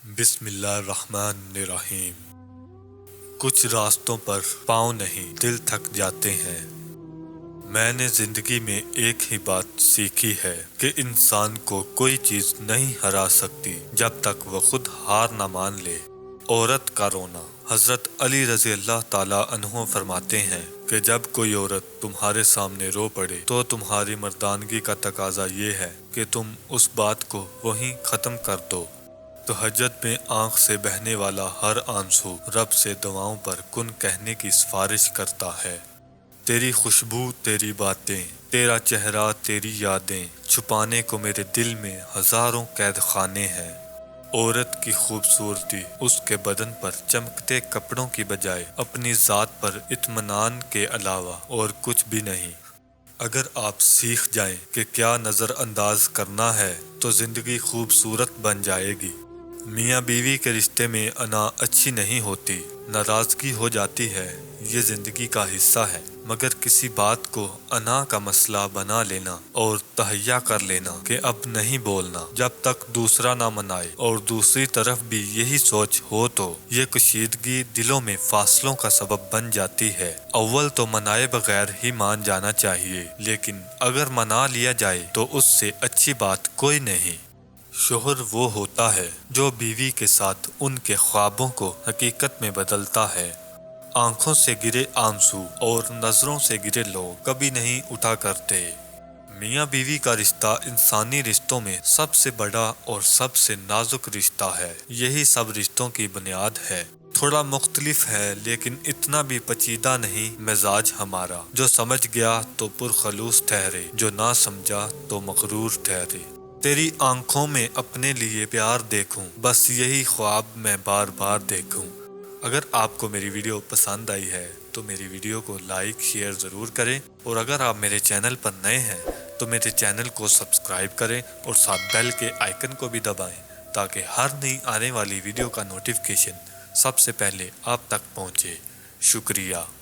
بسم اللہ الرحمن الرحیم۔ کچھ راستوں پر پاؤں نہیں دل تھک جاتے ہیں۔ میں نے زندگی میں ایک ہی بات سیکھی ہے کہ انسان کو کوئی چیز نہیں ہرا سکتی جب تک وہ خود ہار نہ مان لے۔ عورت کا رونا۔ حضرت علی رضی اللہ تعالیٰ عنہ فرماتے ہیں کہ جب کوئی عورت تمہارے سامنے رو پڑے تو تمہاری مردانگی کا تقاضا یہ ہے کہ تم اس بات کو وہیں ختم کر دو۔ تہجد میں آنکھ سے بہنے والا ہر آنسو رب سے دعاؤں پر کن کہنے کی سفارش کرتا ہے۔ تیری خوشبو، تیری باتیں، تیرا چہرہ، تیری یادیں، چھپانے کو میرے دل میں ہزاروں قید خانے ہیں۔ عورت کی خوبصورتی اس کے بدن پر چمکتے کپڑوں کی بجائے اپنی ذات پر اطمینان کے علاوہ اور کچھ بھی نہیں۔ اگر آپ سیکھ جائیں کہ کیا نظر انداز کرنا ہے تو زندگی خوبصورت بن جائے گی۔ میاں بیوی کے رشتے میں انا اچھی نہیں ہوتی، ناراضگی ہو جاتی ہے، یہ زندگی کا حصہ ہے، مگر کسی بات کو انا کا مسئلہ بنا لینا اور تہیا کر لینا کہ اب نہیں بولنا جب تک دوسرا نہ منائے اور دوسری طرف بھی یہی سوچ ہو تو یہ کشیدگی دلوں میں فاصلوں کا سبب بن جاتی ہے۔ اول تو منائے بغیر ہی مان جانا چاہیے، لیکن اگر منا لیا جائے تو اس سے اچھی بات کوئی نہیں۔ شوہر وہ ہوتا ہے جو بیوی کے ساتھ ان کے خوابوں کو حقیقت میں بدلتا ہے۔ آنکھوں سے گرے آنسو اور نظروں سے گرے لوگ کبھی نہیں اٹھا کرتے۔ میاں بیوی کا رشتہ انسانی رشتوں میں سب سے بڑا اور سب سے نازک رشتہ ہے۔ یہی سب رشتوں کی بنیاد ہے۔ تھوڑا مختلف ہے لیکن اتنا بھی پیچیدہ نہیں مزاج ہمارا۔ جو سمجھ گیا تو پرخلوص ٹھہرے، جو نہ سمجھا تو مغرور ٹھہرے۔ تیری آنکھوں میں اپنے لیے پیار دیکھوں، بس یہی خواب میں بار بار دیکھوں۔ اگر آپ کو میری ویڈیو پسند آئی ہے تو میری ویڈیو کو لائک شیئر ضرور کریں، اور اگر آپ میرے چینل پر نئے ہیں تو میرے چینل کو سبسکرائب کریں اور ساتھ بیل کے آئیکن کو بھی دبائیں تاکہ ہر نئی آنے والی ویڈیو کا نوٹیفیکیشن سب سے پہلے آپ تک پہنچے۔ شکریہ۔